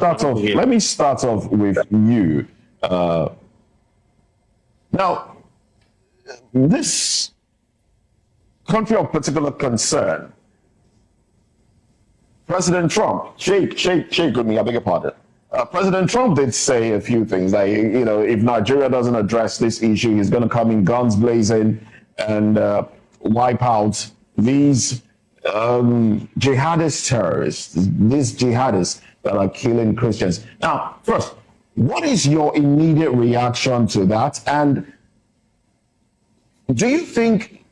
start off. Let me start off with you. Now, this country of particular concern, President Trump, Sheik Gumi, I beg your pardon. President Trump did say a few things like, you know, if Nigeria doesn't address this issue, he's going to come in guns blazing and wipe out these jihadist terrorists, these jihadists that are killing Christians. Now, first, what is your immediate reaction to that? And do you think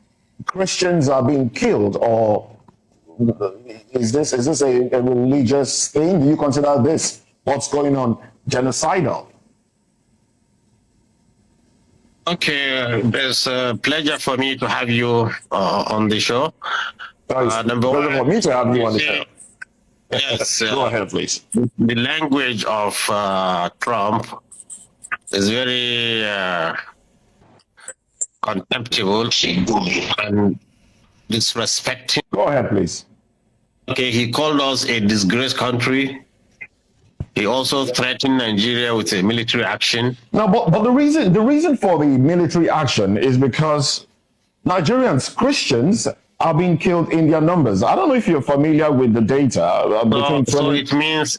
Christians are being killed, or is this a religious thing? Do you consider this, what's going on, genocidal? Okay, it's a pleasure for me to have you on the show. Number one, for me to have you on the show. Yes, go ahead, please. The language of Trump is very contemptible and disrespecting. Go ahead, please. Okay, he called us a disgraced country. He also threatened Nigeria with a military action. No, but the reason for the military action is because Nigerians, Christians, are being killed in their numbers. I don't know if you're familiar with the data. So it means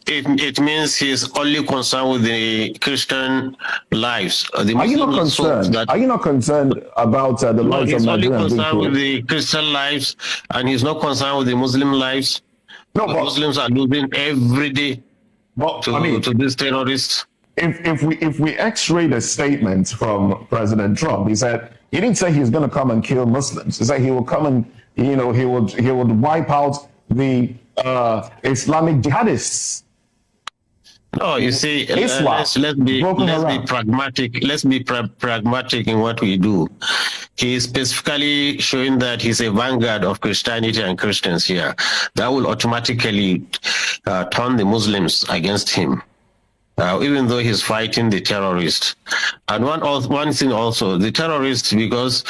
he's only concerned with the Christian lives. Are you not concerned? Are you not concerned about the lives of Nigerians? He's only concerned with the Christian lives, and he's not concerned with the Muslim lives. No, but Muslims are losing every day to these terrorists. If we X-ray the statement from President Trump, he said he didn't say he's going to come and kill Muslims. He said he will come and he would wipe out the Islamic jihadists. No, you see, let's be pragmatic. Let's be pragmatic in what we do. He is specifically showing that he's a vanguard of Christianity and Christians here. That will automatically turn the Muslims against him. Even though he's fighting the terrorists. And one thing also, the terrorists, because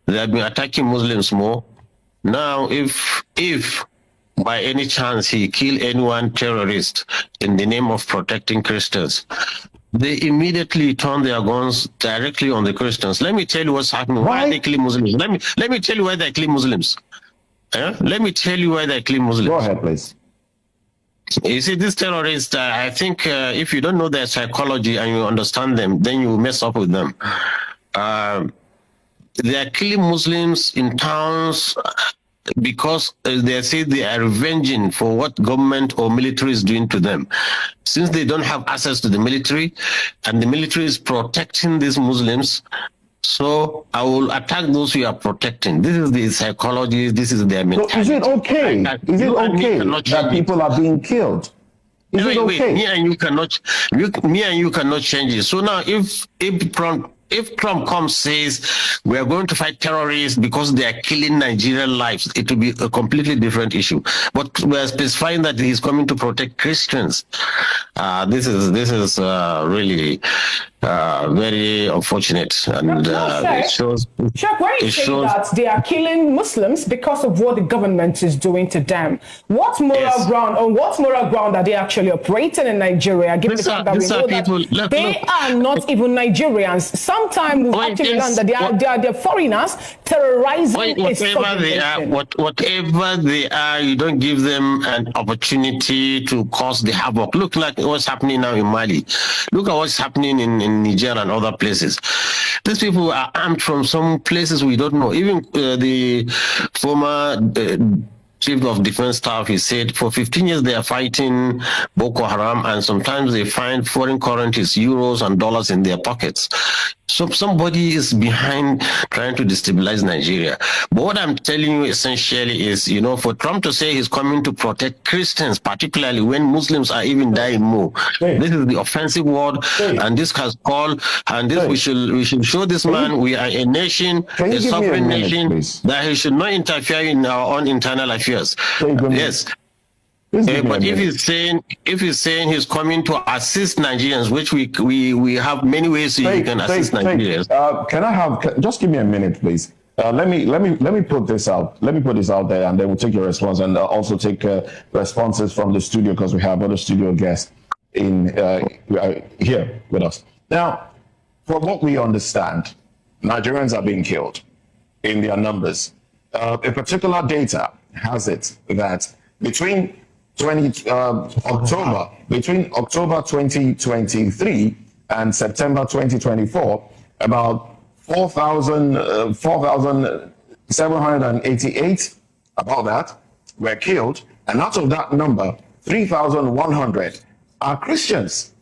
they have been attacking Muslims more. Now, if by any chance he kill anyone terrorist in the name of protecting Christians, they immediately turn their guns directly on the Christians. Let me tell you what's happening. Why they kill Muslims? Let me tell you why they kill Muslims. Let me tell you why they kill Muslims. Go ahead, please. You see, these terrorists, I think if you don't know their psychology and you understand them, then you mess up with them. They are killing Muslims in towns because they say they are revenging for what government or military is doing to them. Since they don't have access to the military, and the military is protecting these Muslims, so I will attack those we are protecting. This is the psychology. This is their mentality. So is it okay? Is it okay that people are being killed? Is it okay? Me and you cannot change it. So now, if Trump comes says we are going to fight terrorists because they are killing Nigerian lives, it will be a completely different issue. But we are specifying that he's coming to protect Christians. This is really very unfortunate, and it shows. Sheik, why are you saying that they are killing Muslims because of what the government is doing to them? What moral ground are they actually operating in Nigeria? Given the fact that we know that they are not even Nigerians. Sometimes we actually learn that they are foreigners terrorizing whatever they are, you don't give them an opportunity to cause the havoc. Look like what's happening now in Mali. Look at what's happening in Niger and other places. These people are armed from some places we don't know. Even the former Chief of Defense Staff, he said for 15 years they are fighting Boko Haram, and sometimes they find foreign currencies, euros and dollars in their pockets. So somebody is behind trying to destabilize Nigeria. But what I'm telling you essentially is, you know, for Trump to say he's coming to protect Christians, particularly when Muslims are even dying more. This is the offensive word, and this has called, and this we should show this man we are a nation, a sovereign nation, that he should not interfere in our own internal affairs. Yes. But if he's saying he's coming to assist Nigerians, which we have many ways you can assist Nigerians. Just give me a minute, please. Let me put this out. Let me put this out there, and then we'll take your response, and also take responses from the studio because we have other studio guests. in here with us. Now, from what we understand, Nigerians are being killed in their numbers. A particular data has it that between October 2023 and September 2024, about 4,788, about that, were killed. And out of that number, 3,100 are Christians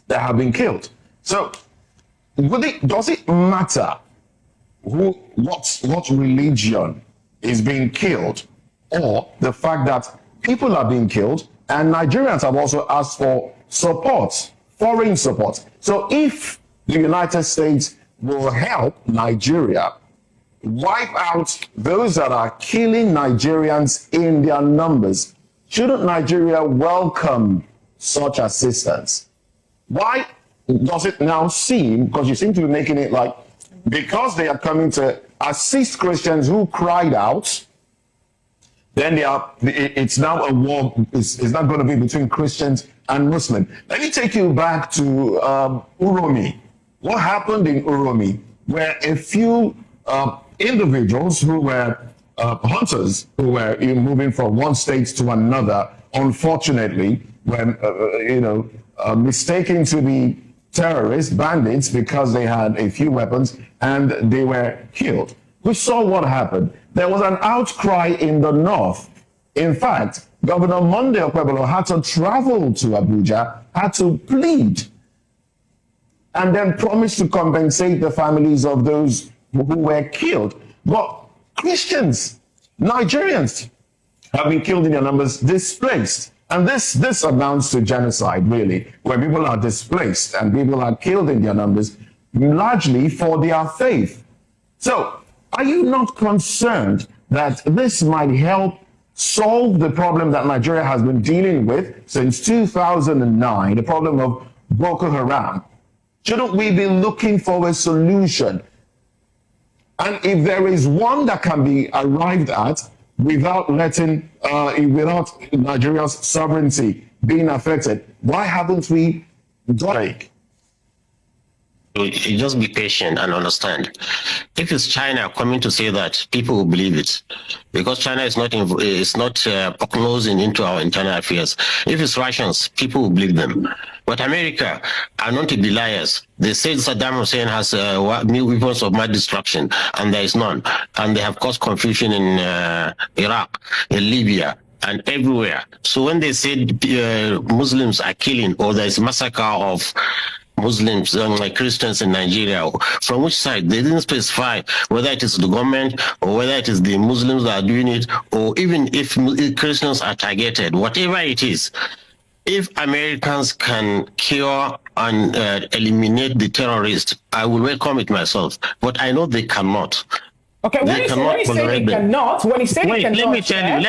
that have been killed. So, does it matter what religion is being killed, or the fact that people are being killed and Nigerians have also asked for support, foreign support? So if the United States will help Nigeria wipe out those that are killing Nigerians in their numbers, shouldn't Nigeria welcome such assistance? Why does it now seem, because you seem to be making it like, because they are coming to assist Christians who cried out, then it's now a war, it's not going to be between Christians and Muslims. Let me take you back to Uromi. What happened in Uromi, where a few individuals who were hunters, who were moving from one state to another, unfortunately, when mistaken to be terrorists, bandits, because they had a few weapons, and they were killed. We saw what happened. There was an outcry in the north. In fact, Governor Monday Okwebolo had to travel to Abuja, had to plead, and then promise to compensate the families of those who were killed. But Christians, Nigerians, have been killed in their numbers, displaced. And this amounts to genocide, really, where people are displaced and people are killed in their numbers, largely for their faith. So, are you not concerned that this might help solve the problem that Nigeria has been dealing with since 2009, the problem of Boko Haram? Shouldn't we be looking for a solution? And if there is one that can be arrived at without without Nigeria's sovereignty being affected, why haven't we got it? You just be patient and understand. If it's China coming to say that, people will believe it, because China is not prognosing into our internal affairs. If it's Russians, people will believe them. But America are not to be liars. They say Saddam Hussein has new weapons of mass destruction, and there is none. And they have caused confusion in Iraq, in Libya, and everywhere. So when they say Muslims are killing, or there is massacre of Muslims, like Christians in Nigeria, from which side? They didn't specify whether it is the government or whether it is the Muslims that are doing it, or even if Christians are targeted, whatever it is. If Americans can cure and eliminate the terrorists, I will welcome it myself. But I know they cannot. Okay, when he said they cannot, let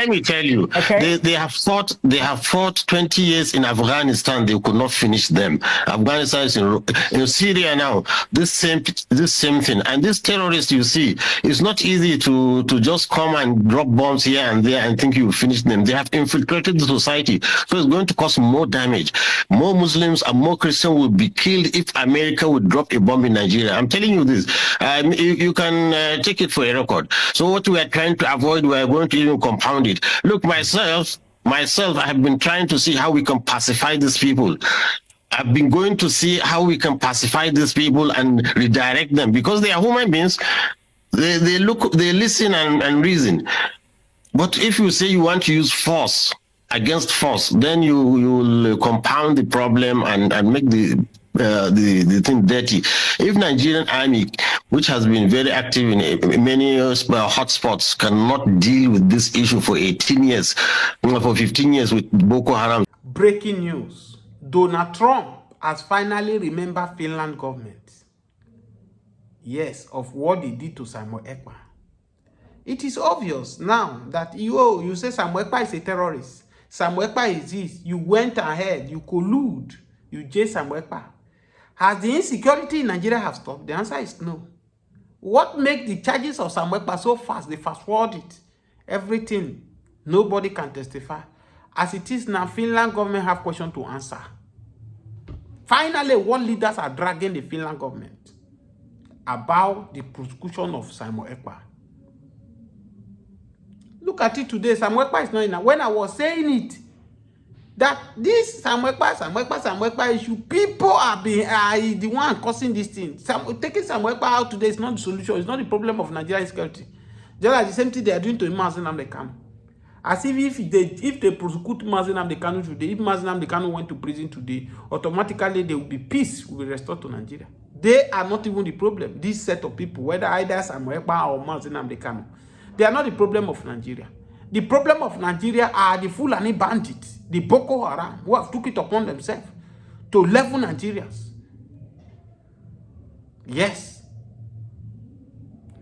me tell you. Okay. They have fought 20 years in Afghanistan. They could not finish them. Afghanistan is in Syria now. This same thing. And this terrorists you see, it's not easy to just come and drop bombs here and there and think you will finish them. They have infiltrated the society, so it's going to cause more damage. More Muslims and more Christians will be killed if America would drop a bomb in Nigeria. I'm telling you this. You can take it for a record. So what we are trying to avoid, we are going to even compound it. Look, myself, I have been trying to see how we can pacify these people. I've been going to see how we can pacify these people and redirect them, because they are human beings. They listen and reason. But if you say you want to use force against force, then you will compound the problem and make the thing dirty. If Nigerian army, which has been very active in many hotspots, cannot deal with this issue for 18 years, for 15 years with Boko Haram. Breaking news. Donald Trump has finally remembered Finland government. Yes, of what they did to Samuel Ekpa. It is obvious now that you say Samuel Ekpa is a terrorist. Samuel Ekpa is this. You went ahead, you collude, you jail Samuel Ekpa. Has the insecurity in Nigeria have stopped? The answer is no. What makes the charges of Samuel Ekpa so fast? They fast forward it. Everything. Nobody can testify. As it is now, Finland government have question to answer. Finally, world leaders are dragging the Finland government about the prosecution of Simon Ekpa. Look at it today. Simon Ekpa is not in. When I was saying it, that this Simon Ekpa issue, people are the one causing this thing. Taking Simon Ekpa out today is not the solution. It's not the problem of Nigerian security. Just like the same thing they are doing to Nnamdi Kanu. As if they prosecute Nnamdi Kanu today, if Nnamdi Kanu went to prison today, automatically there will be peace will be restored to Nigeria. They are not even the problem. This set of people, whether either Simon Ekpa or Nnamdi Kanu, they are not the problem of Nigeria. The problem of Nigeria are the Fulani bandits, the Boko Haram, who have took it upon themselves to level Nigerians. Yes.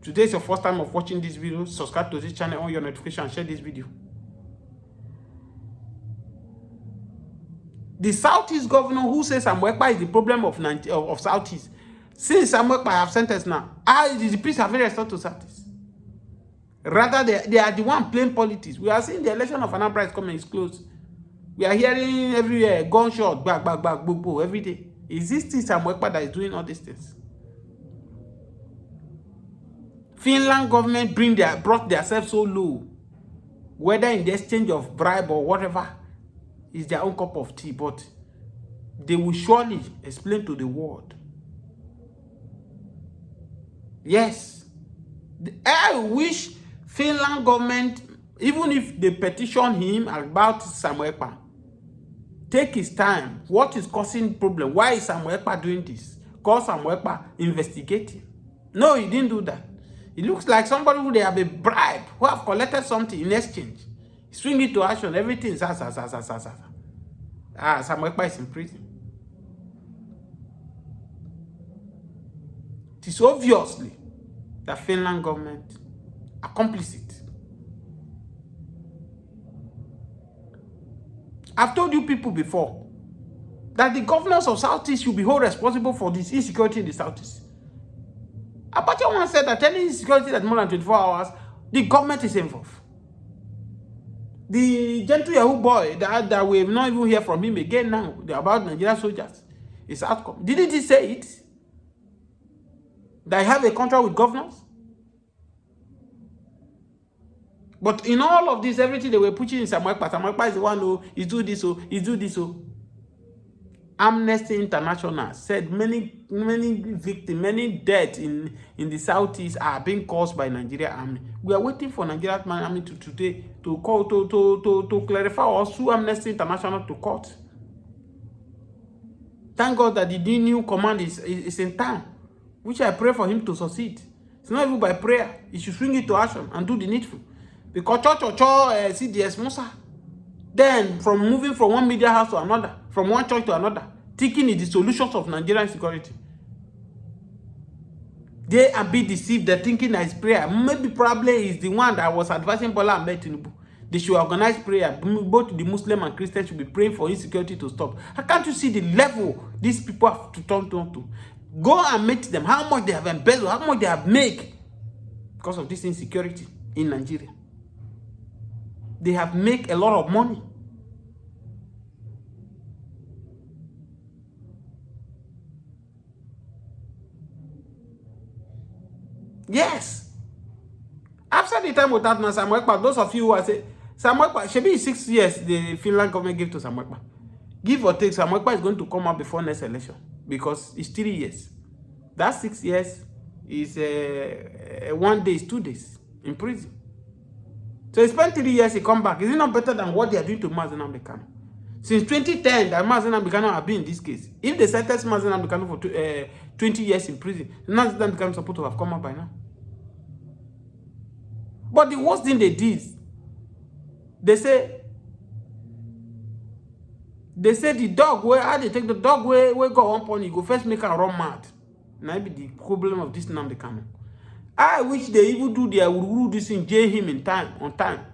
Today is your first time of watching this video. Subscribe to this channel, on your notification, and share this video. The Southeast governor who says Samuel Ekpa is the problem of Southeast. Since Samuel Ekpa have sentenced now, the peace have been restored to Southeast. Rather, they are the one playing politics. We are seeing the election of Anambra is coming, is close. We are hearing everywhere gunshot, bang, boom, boom, every day. Is this still Samuel Ekpa that is doing all these things? Finland government brought themselves so low, whether in the exchange of bribe or whatever, is their own cup of tea, but they will surely explain to the world. Yes. I wish Finland government, even if they petition him about Samuel Ekpa, take his time. What is causing problem? Why is Samuel Ekpa doing this? Call Samuel Ekpa, investigate him. No, he didn't do that. It looks like somebody who they have a bribe, who have collected something in exchange. Swing it to action, everything. Samuel Ekpa is in prison. It is obviously the Finland government accomplished it. I've told you people before that the governors of Southeast should be held responsible for this insecurity in the Southeast. Abacha once said that any insecurity that's more than 24 hours, the government is involved. The gentle Yahoo boy that we have not even hear from him again now about Nigerian soldiers, his outcome. Didn't he say it? That I have a contract with governors? But in all of this, everything they were pushing in Samuel Ekpa is the one who is do this, is do this. Amnesty International said many victims, many deaths in the Southeast are being caused by Nigeria Army. We are waiting for Nigeria Army today to call to clarify or sue Amnesty International to court. Thank God that the new command is in time, which I pray for him to succeed. It's not even by prayer. He should swing it to action and do the needful. Because CDS Musa. Then, from moving from one media house to another, from one church to another, thinking is the solutions of Nigerian security. They are being deceived. They're thinking that it's prayer. Maybe probably is the one that was advising Bola and Tinubu. They should organize prayer. Both the Muslim and Christians should be praying for insecurity to stop. How can't you see the level these people have to turn to? Go and meet them. How much they have embezzled, how much they have made because of this insecurity in Nigeria. They have made a lot of money. Yes. After the time without Samuel Ekpa, those of you who are saying, Samuel Ekpa, should be 6 years the Finland government gave to Samuel Ekpa. Give or take, Samuel Ekpa is going to come out before next election because it's 3 years. That 6 years is 1 day, is 2 days in prison. So he spent 3 years, he come back. Is it not better than what they are doing to Nnamdi Kanu? Since 2010, that Nnamdi Kanu have been in this case. If they sentenced Nnamdi Kanu for 20 years in prison, Nnamdi Kanu is supposed to have come out by now. But the worst thing they did, they say the dog where how they take the dog where go one point, you go first make her run mad. Now be the problem of this Nnamdi Kanu. I wish they even do their rule this in jail him on time.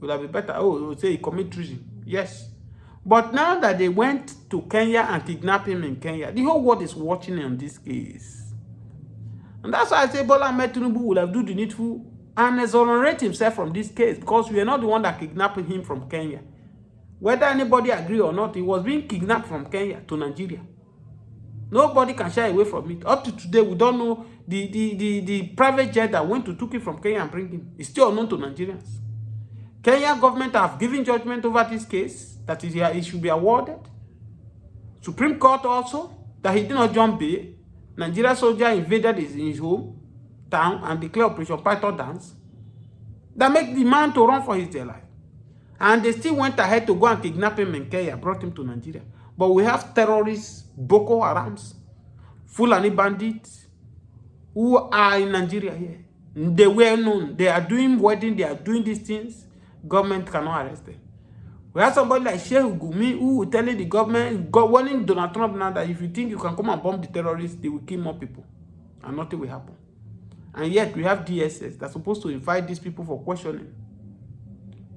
Would have been better. Oh, say he commit treason. Yes. But now that they went to Kenya and kidnapped him in Kenya, the whole world is watching on this case. And that's why I say Bola Tinubu will have do the needful and exonerate himself from this case, because we are not the one that kidnapped him from Kenya. Whether anybody agree or not, he was being kidnapped from Kenya to Nigeria. Nobody can shy away from it. Up to today, we don't know the private jet that went to took it from Kenya and bring him. It's still unknown to Nigerians. Kenya government have given judgment over this case that it should be awarded. Supreme Court also, that he did not jump bail. Nigeria soldier invaded his home town and declared Operation Python dance. That make the man to run for his dear life. And they still went ahead to go and kidnap him in Kenya, brought him to Nigeria. But we have terrorists, Boko Harams, Fulani bandits, who are in Nigeria here. They were known. They are doing wedding, they are doing these things. Government cannot arrest them. We have somebody like Sheik Gumi who will telling the government, warning Donald Trump now that if you think you can come and bomb the terrorists, they will kill more people. And nothing will happen. And yet we have DSS that's supposed to invite these people for questioning.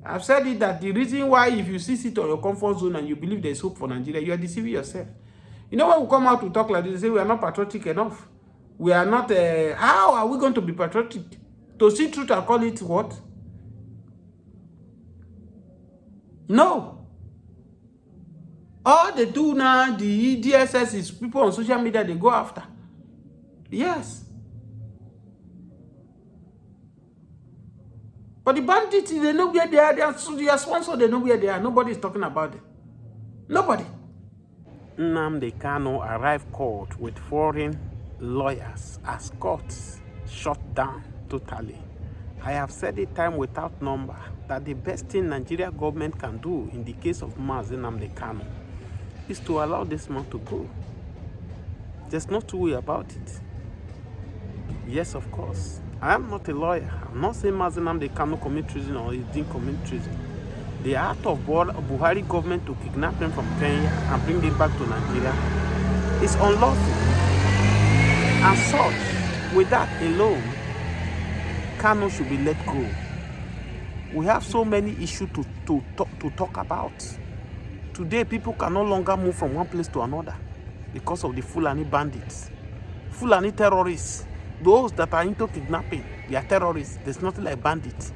I've said it that the reason why if you sit on your comfort zone and you believe there's hope for Nigeria, you are deceiving yourself. You know, when we come out to talk like this, they say we are not patriotic enough. We are not, how are we going to be patriotic? To see truth and call it what? No. All they do now, the DSS is people on social media they go after. Yes. But the bandits, they know where they are. They are sponsored, they know where they are. Nobody is talking about them. Nobody. Nnamdi Kanu arrived court with foreign lawyers as courts shut down totally. I have said it time without number that the best thing Nigeria government can do in the case of Nnamdi Kanu is to allow this man to go. There's no two way about it. Yes, of course. I am not a lawyer. I'm not saying Nnamdi Kanu commit treason or he didn't commit treason. The act of Buhari government to kidnap him from Kenya and bring him back to Nigeria is unlawful. And such, with that alone, Kanu should be let go. We have so many issues to talk about. Today, people can no longer move from one place to another because of the Fulani bandits. Fulani terrorists, those that are into kidnapping, they are terrorists. There's nothing like bandits.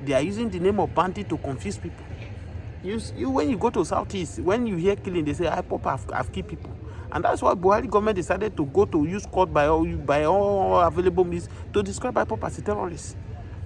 They are using the name of bandit to confuse people. When you go to Southeast, when you hear killing, they say, IPOP have killed people. And that's why Buhari government decided to go to use court by all available means to describe IPOP as a terrorist.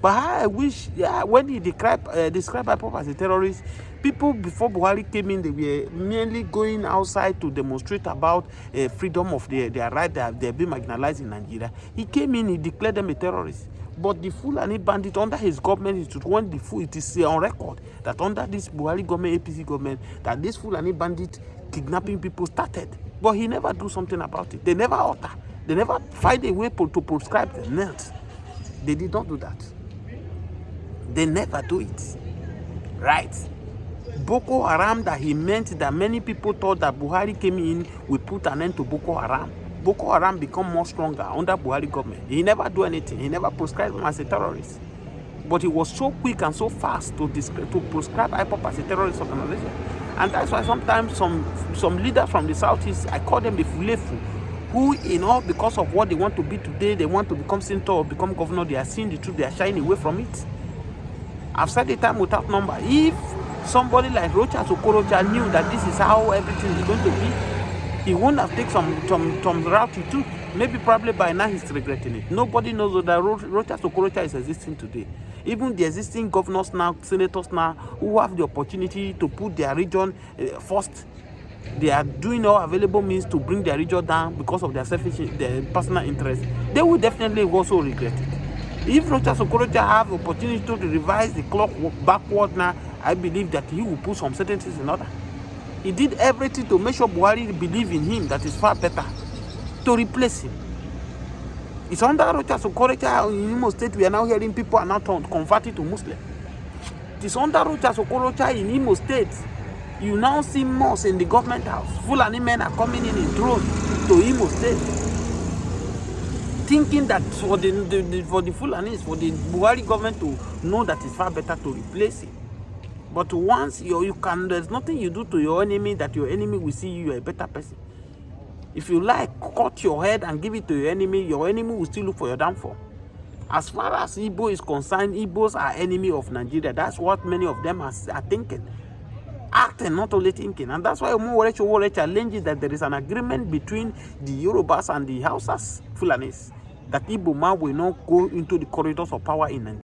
But I wish, when he described IPOP as a terrorist, people before Buhari came in, they were merely going outside to demonstrate about freedom of their right that they're being marginalized in Nigeria. He came in, he declared them a terrorist. But the Fulani bandit under his government it is on record that under this Buhari government, APC government, that this Fulani bandit kidnapping people started. But he never do something about it. They never alter. They never find a way to prescribe the nails. They did not do that. They never do it. Right? Boko Haram, that he meant that many people thought that Buhari came in, we put an end to Boko Haram. Boko Haram become more stronger under Buhari government. He never do anything. He never prescribed him as a terrorist. But he was so quick and so fast to prescribe IPOP as a terrorist organization. And that's why sometimes some leaders from the Southeast, I call them the Fulefu, who, because of what they want to be today, they want to become senator or become governor, they are seeing the truth, they are shying away from it. I've said it time without number. If somebody like Rocha Sokorocha knew that this is how everything is going to be, he wouldn't have taken some route he took. Maybe probably by now he's regretting it. Nobody knows that Rocha Sokorocha is existing today. Even the existing governors now, senators now, who have the opportunity to put their region first, they are doing all available means to bring their region down because of their their personal interest. They will definitely also regret it. If Rocha Sokorocha have the opportunity to revise the clock backward now, I believe that he will put some certain things in order. He did everything to make sure Buhari believe in him that is far better, to replace him. It's under Rocha Sokorocha in Imo State, we are now hearing people are now converted to Muslim. It is under Rocha Sokorocha in Imo State, you now see mosques in the government house. Fulani men are coming in droves to Imo State, thinking that for the Fulanis, for the Buhari government to know that it's far better to replace it. But once there's nothing you do to your enemy that your enemy will see you a better person. If you like, cut your head and give it to your enemy will still look for your downfall. As far as Igbo is concerned, Igbos are enemy of Nigeria. That's what many of them are thinking. Ask acting, not only thinking. And that's why Omowore challenges that there is an agreement between the Yorubas and the Hausas, Fulanis, that Igbo man will not go into the corridors of power in Nigeria.